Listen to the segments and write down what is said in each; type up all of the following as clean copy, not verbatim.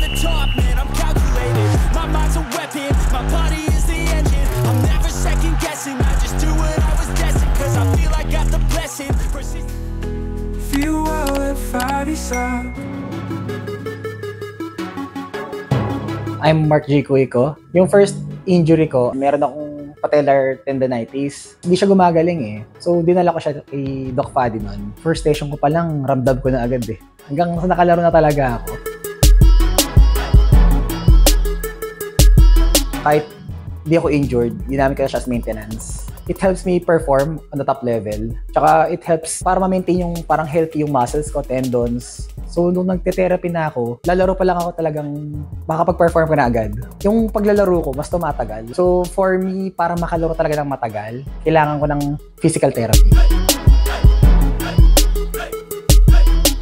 the top, man, I'm calculated. My mind's a weapon, my body is the engine. I'm never second guessing, I just do what I was destined. Cause I feel I got the blessing. Feel well at Fadisa. I'm Mark J. Cuico. Yung first injury ko, meron akong patellar tendonitis. Hindi siya gumagaling eh. So, dinala ko siya kay Doc Fadi nun. First session ko pa lang, ramdam ko na agad eh. Hanggang sa nakalaro na talaga ako. Kahit hindi ako injured, ginamit ko na siya as maintenance. It helps me perform on the top level. Tsaka it helps para ma-maintain yung parang healthy yung muscles ko, tendons. So, nung nagte-therapy na ako, lalaro pa lang ako talagang makapag-perform ko na agad. Yung paglalaro ko, mas tumatagal. So, for me, para makalaro talaga ng matagal, kailangan ko ng physical therapy.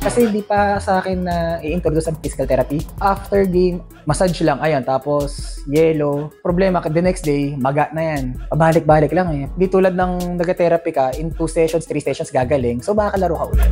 Kasi hindi pa sa akin na i-introduce ang physical therapy. After game, massage lang, ayan, tapos yelo. Problema, the next day, maga na yan. Pabalik-balik lang eh. Di tulad ng nag-therapy ka, in 2 sessions, 3 sessions gagaling, so makakalaro ka ulit.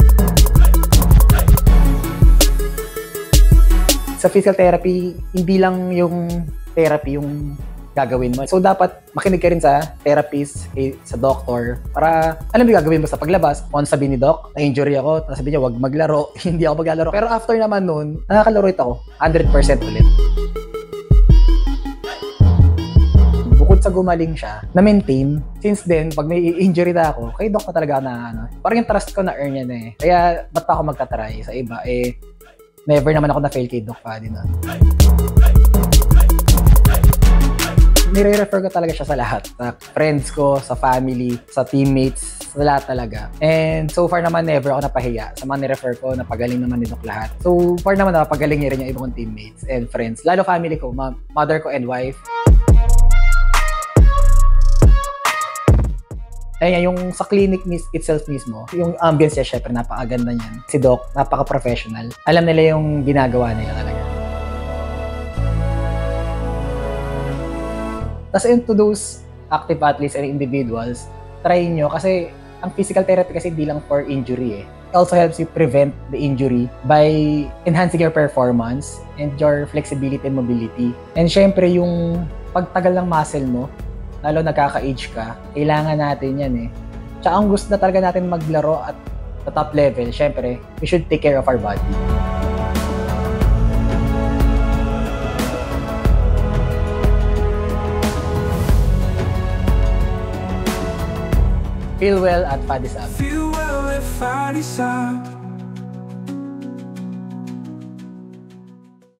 Sa physical therapy, hindi lang yung therapy yung gagawin mo. So, dapat makinig ka rin sa therapist, sa doctor, para alam mo yung gagawin mo sa paglabas. Kung sabi ni Doc, na-injury ako, tapos sabi niya, wag maglaro, hindi ako maglalaro. Pero after naman nun, nakakalaro ito ako, 100% ulit. Bukod sa gumaling siya, na-maintain, since then, pag may injury na ako, kay Doc na talaga na, parang yung trust ko na-earn yan eh. Kaya, ba't pa ako magtatry sa iba? Eh, never naman ako na-fail kay Doc Fadi nun. Nire-refer ko talaga siya sa lahat. Sa friends ko, sa family, sa teammates, sa lahat talaga. And so far naman, never ako napahiya. Sa mga nire-refer ko, napagaling naman ni Doc lahat. So far naman, napagaling niya rin yung ibang teammates and friends. Lalo family ko, mother ko and wife. Ayun, yung sa clinic itself mismo, yung ambience niya, syempre, napakaganda niyan. Si Doc, napaka-professional. Alam nila yung ginagawa nila talaga. Tapos into those active athletes and individuals, try nyo kasi ang physical therapy kasi hindi lang for injury eh. It also helps you prevent the injury by enhancing your performance and your flexibility and mobility. And syempre yung pagtagal ng muscle mo, lalo nagkaka-age ka, kailangan natin yan eh. Tsaka ang gusto na talaga natin maglaro at the top level, syempre, we should take care of our body. Feel well at Fadisa. Feel well at Fadisa.